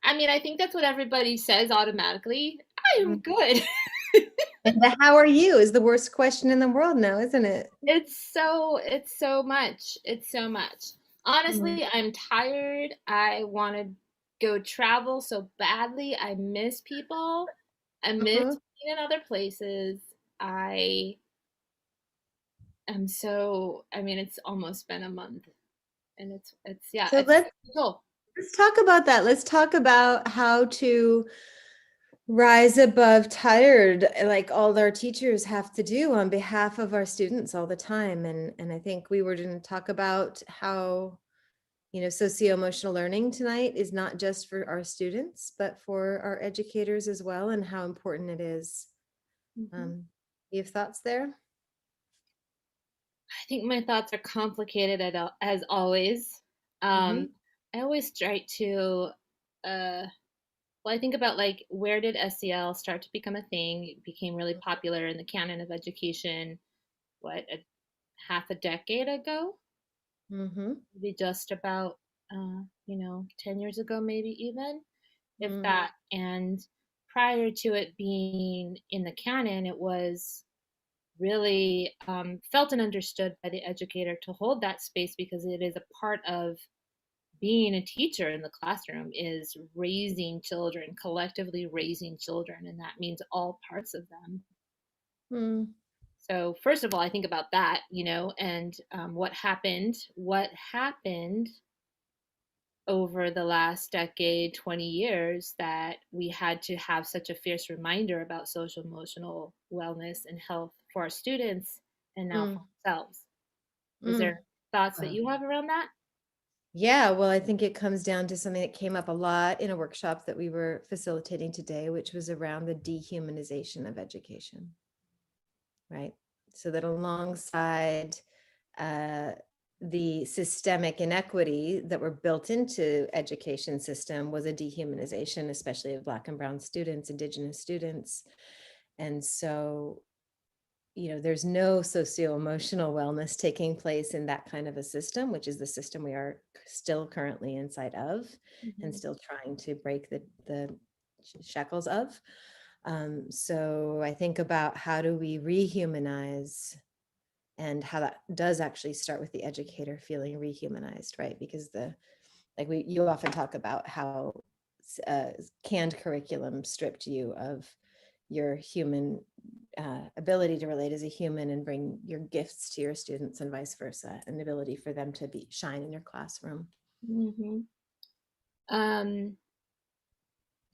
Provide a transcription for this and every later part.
I mean, I think that's what everybody says automatically. I am good. And the how are you is the worst question in the world now, isn't it? It's so much. It's so much. Mm. Honestly, I'm tired. I want to go travel so badly. I miss people. I miss Uh-huh. being in other places. I am so, I mean, it's almost been a month and yeah, So it's cool. let's talk about that. Let's talk about how to rise above tired, like all our teachers have to do on behalf of our students all the time. And I think we were going to talk about how, socio-emotional learning tonight is not just for our students, but for our educators as well, and how important it is. Mhm. Um, you have thoughts there? I think my thoughts are complicated as always. Mm-hmm. Um, I always try to, uh, well, I think about like where did SEL start to become a thing? It became really popular in the canon of education, what, half a decade ago? Mm-hmm. Maybe just about, 10 years ago, maybe even, if Mm. that. And prior to it being in the canon, it was really felt and understood by the educator to hold that space because it is a part of being a teacher in the classroom is raising children, collectively raising children, and that means all parts of them. Mm. So first of all, I think about that, and what happened over the last decade, 20 years, that we had to have such a fierce reminder about social emotional wellness and health for our students and now for Mm. ourselves. Is there Mm. thoughts that Wow. you have around that? Yeah, well, I think it comes down to something that came up a lot in a workshop that we were facilitating today, which was around the dehumanization of education, right? So that alongside uh, the systemic inequity that were built into education system was a dehumanization, especially of Black and Brown students, Indigenous students. And so there's no socio-emotional wellness taking place in that kind of a system, which is the system we are still currently inside of and Mm-hmm. still trying to break the shackles of. So I think about how do we rehumanize, and how that does actually start with the educator feeling rehumanized, right? Because you often talk about how uh, canned curriculum stripped you of your human ability to relate as a human and bring your gifts to your students and vice versa, an ability for them to be shine in your classroom. Mm-hmm. Um,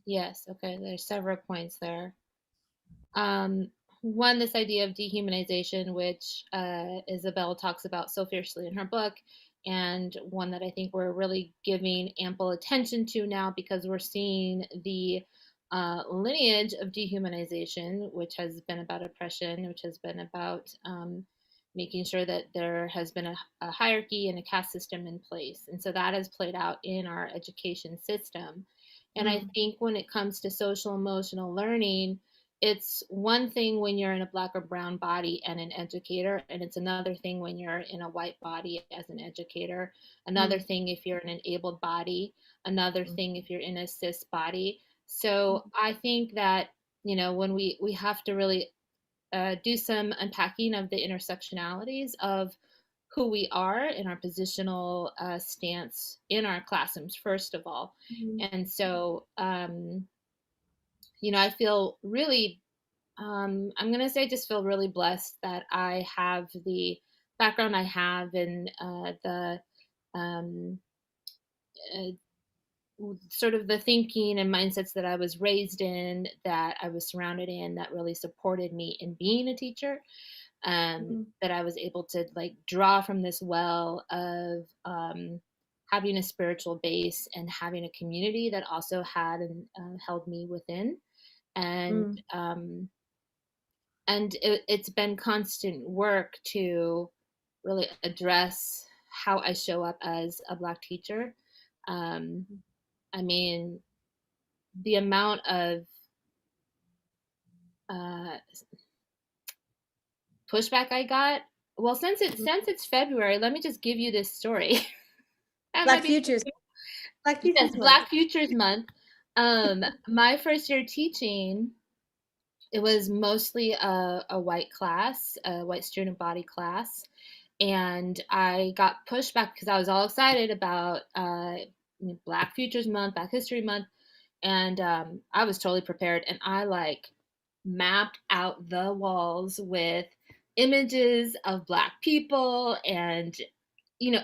yes, okay, there's several points there. Um, One, this idea of dehumanization, which Isabel talks about so fiercely in her book, and one that I think we're really giving ample attention to now because we're seeing the lineage of dehumanization, which has been about oppression, which has been about making sure that there has been a hierarchy and a caste system in place. And so that has played out in our education system. And I Mm, think when it comes to social emotional learning, it's one thing when you're in a black or brown body and an educator, and it's another thing when you're in a white body as an educator, another mm, thing if you're in an abled body, another mm, thing if you're in a cis body. So I think that when we have to really do some unpacking of the intersectionalities of who we are in our positional stance in our classrooms, first of all. mm, And so I feel really I'm going to say just feel really blessed that I have the background I have in the um, uh, sort of the thinking and mindsets that I was raised in, that I was surrounded in, that really supported me in being a teacher. mm, That I was able to like draw from this well of having a spiritual base and having a community that also had and held me within. And mm, it's been constant work to really address how I show up as a Black teacher. Um, I mean, the amount of uh, pushback I got. Well, since it's February, let me just give you this story. That might Black be Futures, Black yes, Futures Month. Black Futures Month. My first year teaching, it was mostly a white class, a white student body class, and I got pushed back because I was all excited about Black Futures Month, Black History Month, and I was totally prepared, and I like mapped out the walls with images of Black people and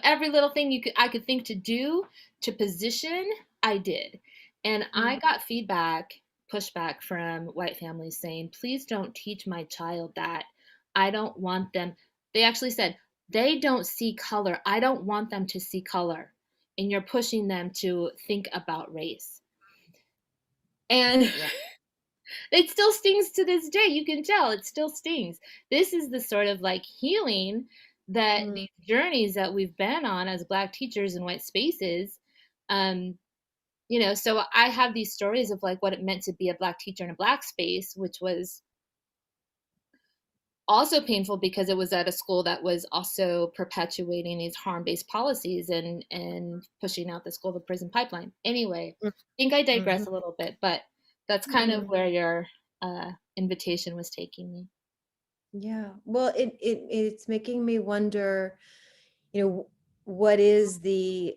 every little thing I could think to do to position, I did. And I Mm, got pushback from white families saying, please don't teach my child that. I don't want them. They actually said, they don't see color. I don't want them to see color. And you're pushing them to think about race. And yeah. it still stings to this day. You can tell it still stings. This is the sort of like healing that Mm, these journeys that we've been on as Black teachers in white spaces. Um, so I have these stories of like what it meant to be a Black teacher in a Black space, which was also painful because it was at a school that was also perpetuating these harm-based policies and pushing out the school to prison pipeline. Anyway, mm, I think I mhm, digress a little bit, but that's kind of mhm. where your invitation was taking me. Yeah. Well, it's making me wonder, what is the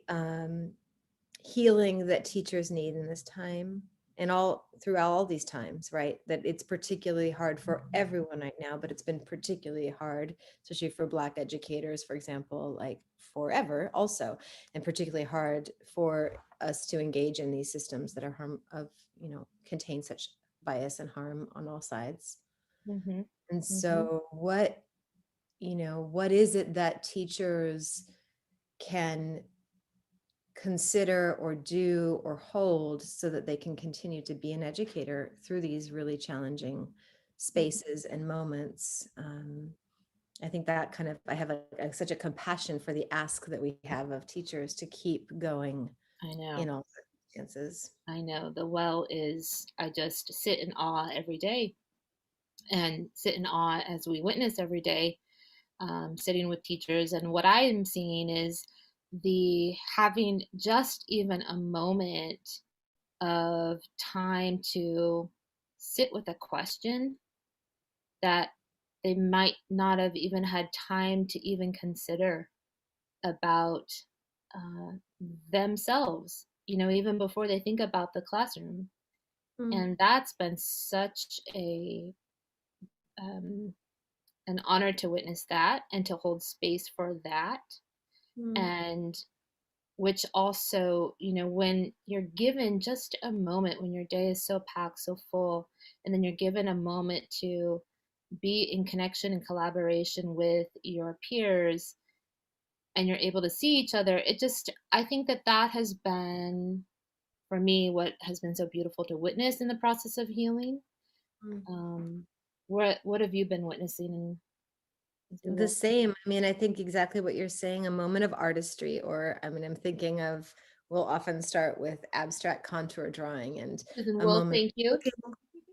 healing that teachers need in this time and all throughout all these times, right? That it's particularly hard for everyone right now, but it's been particularly hard, especially for Black educators, for example, like forever also, and particularly hard for us to engage in these systems that are contain such bias and harm on all sides. Mm-hmm. And Mm-hmm. so what is it that teachers can consider or do or hold so that they can continue to be an educator through these really challenging spaces and moments? I think that kind of, I have such a compassion for the ask that we have of teachers to keep going I know. in all circumstances. I know. The well is, I just sit in awe every day and sit in awe as we witness every day, sitting with teachers. And what I am seeing is the having just even a moment of time to sit with a question that they might not have even had time to even consider about uh, themselves, even before they think about the classroom. Mm, And that's been such um, an honor to witness that and to hold space for that. mm, And which also, when you're given just a moment, when your day is so packed, so full, and then you're given a moment to be in connection and collaboration with your peers and you're able to see each other, I think that has been, for me, what has been so beautiful to witness in the process of healing. mm. Um, what have you been witnessing as we The walk? same. I mean, I think exactly what you're saying, a moment of artistry, or I mean, I'm thinking of, we'll often start with abstract contour drawing and Susan a Wolf, moment thank you. looking.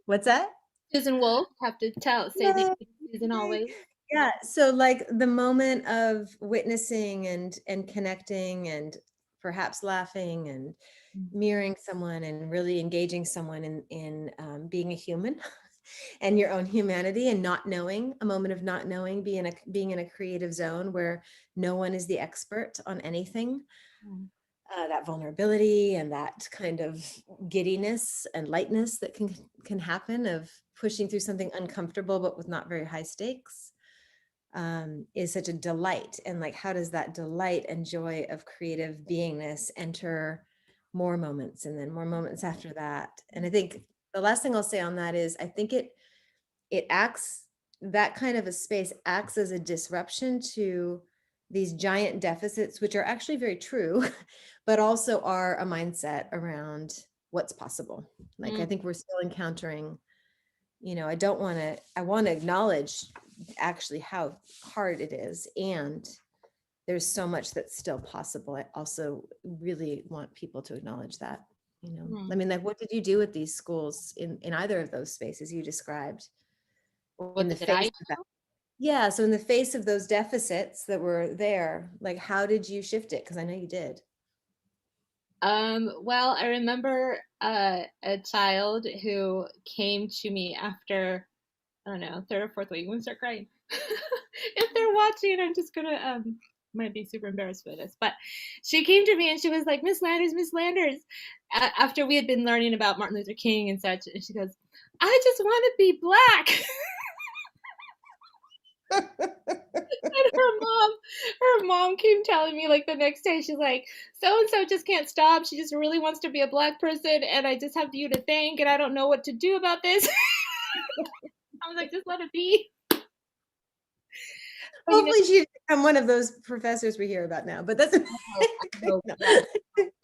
What's that? Susan Wolf, have to say thank Yay, you to Susan yay. always. Yeah, so like the moment of witnessing and connecting and perhaps laughing and mirroring someone and really engaging someone in being a human and your own humanity, and not knowing, a moment of not knowing, being in a creative zone where no one is the expert on anything. That vulnerability and that kind of giddiness and lightness that can happen, of pushing through something uncomfortable but with not very high stakes, is such a delight. And like, how does that delight and joy of creative beingness enter more moments and then more moments after that? And I think the last thing I'll say on that is, I think it acts, that kind of a space acts as a disruption to these giant deficits, which are actually very true, but also are a mindset around what's possible. Like, I Mm, think we're still encountering, I want to acknowledge actually how hard it is. And there's so much that's still possible. I also really want people to acknowledge that, mm. I mean, like, what did you do with these schools in either of those spaces you described, in What the did face I of that? Yeah. So in the face of those deficits that were there, like, how did you shift it? Because I know you did. Well, I remember a child who came to me after, I don't know, third or fourth week. I'm gonna start crying. If they're watching, I'm just gonna might be super embarrassed by this. But she came to me and she was like, Miss Landers, after we had been learning about Martin Luther King and such, and she goes, I just want to be black. And her mom came telling me like the next day, she's like, so and so just can't stop. She just really wants to be a black person, and I just have you to thank, and I don't know what to do about this. I was like, just let it be. But you know, Hopefully she become one of those professors we hear about now, but that's I hope, no. yeah.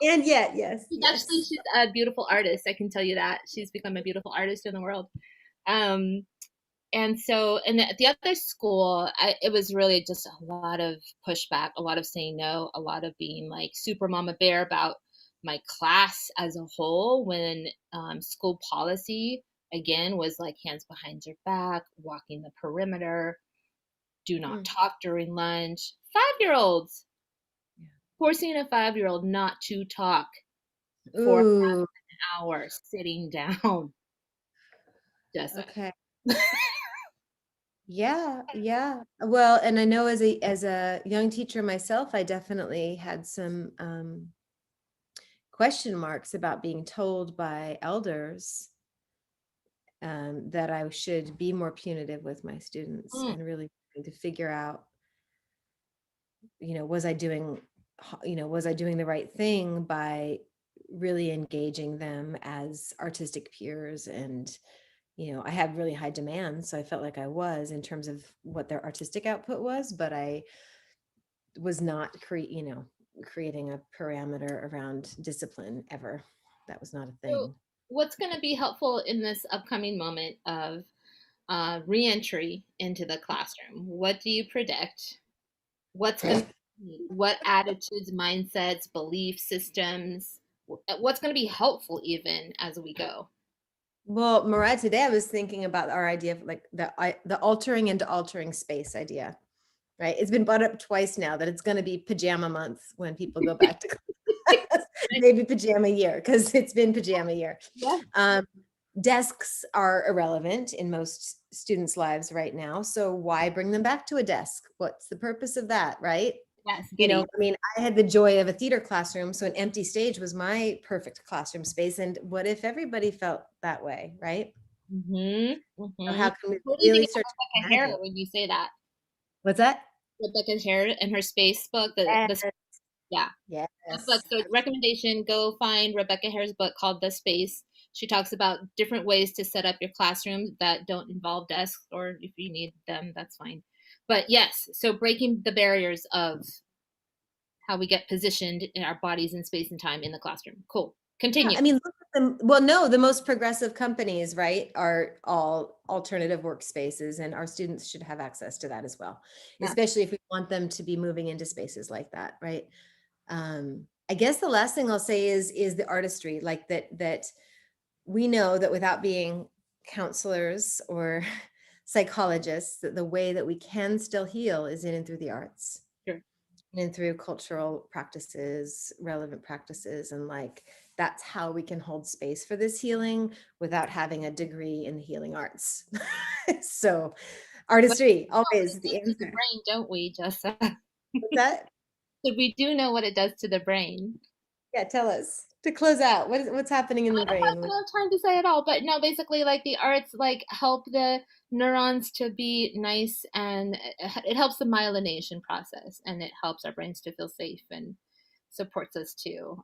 And yet, yes, yes. She's a beautiful artist. I can tell you that she's become a beautiful artist in the world. Um, and so, and at the other school, it was really just a lot of pushback, a lot of saying no, a lot of being like super mama bear about my class as a whole. When school policy again was like hands behind your back, walking the perimeter, do not Mm. talk during lunch. 5-year olds Yeah. forcing a 5-year old not to talk for Ooh, an hour sitting down. Just okay. Yeah, yeah. Well, and I know as a young teacher myself, I definitely had some question marks about being told by elders that I should be more punitive with my students mm, and really trying to figure out, was I doing, was I doing the right thing by really engaging them as artistic peers. And I had really high demands, so I felt like I was in terms of what their artistic output was, but I was not creating a parameter around discipline ever. That was not a so thing. what's going to be helpful in this upcoming moment of reentry into the classroom? What do you predict? What's going to what attitudes, mindsets, belief systems? What's going to be helpful even as we go? Well, Mariah, today I was thinking about our idea of like the altering into altering space idea, right? It's been brought up twice now that it's going to be pajama month when people go back to class, maybe pajama year, because it's been pajama year. Yeah. Um, Desks are irrelevant in most students' lives right now. So why bring them back to a desk? What's the purpose of that, right? Yes, giddy. I mean, I had the joy of a theater classroom, so an empty stage was my perfect classroom space. And what if everybody felt that way, right? So Mm-hmm. how can we Totally really think start to of Rebecca imagine? Hare when you say that. What's that? Rebecca Hare and her space book, the Yes, yeah. That book. yes. So recommendation, go find Rebecca Hare's book called The Space. She talks about different ways to set up your classroom that don't involve desks, or if you need them, that's fine. But yes, so breaking the barriers of how we get positioned in our bodies in space and time in the classroom. Cool. Yeah, Continue. I mean, look at them. Well, no, the most progressive companies, right, are all alternative workspaces, and our students should have access to that as well, Yeah. especially if we want them to be moving into spaces like that, right? I guess the last thing I'll say is the artistry, like that we know that without being counselors or psychologists, that the way that we can still heal is in and through the arts Sure. and through cultural practices, relevant practices, and like that's how we can hold space for this healing without having a degree in the healing arts. So But artistry we know what always it the does to the answer. brain, don't we, Jessa? What's that? So we do know what it does to the brain. Yeah, tell us to close out. What's happening in the I brain? don't have time to say it all, but no, basically, like the arts, like help the neurons to be nice, and it helps the myelination process, and it helps our brains to feel safe and supports us to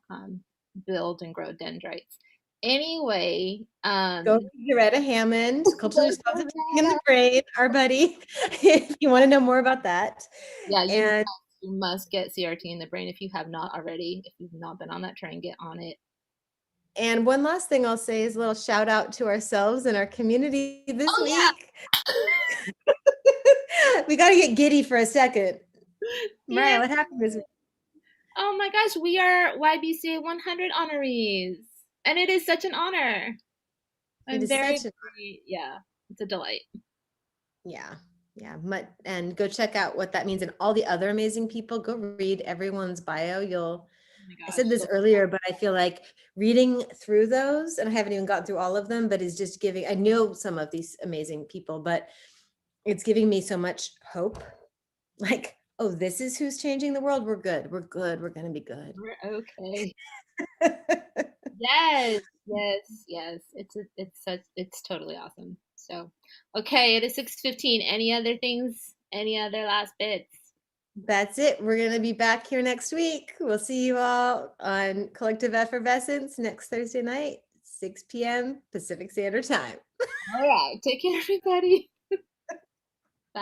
build and grow dendrites. Anyway, Go read Loretta Hammond, Cultural go Responsibility in the Brain, our buddy, if you want to know more about that. yeah, And you must get CRT in the brain if you have not already. If you've not been on that train, get on it. and one last thing I'll say is a little shout out to ourselves and our community this Oh week. We got to get giddy for a second. yeah. Mariah, what happened this week? Oh my gosh, we are YBCA 100 honorees, and it is such an honor. It I'm is very, such an very, yeah, it's a delight. yeah, yeah. And go check out what that means and all the other amazing people. Go read everyone's bio. You'll my I gosh, said this so earlier, but I feel like reading through those, and I haven't even gotten through all of them, but is just giving, I know some of these amazing people, but it's giving me so much hope. Like, oh, this is who's changing the world. We're good. We're good. We're going to be good. we're okay. Yes, yes, yes. It's totally awesome. So, okay, it is 6:15. Any other things? Any other last bits? That's it. We're going to be back here next week. We'll see you all on Collective Effervescence next Thursday night, 6 p.m. Pacific Standard Time. All right, take care, everybody. Bye.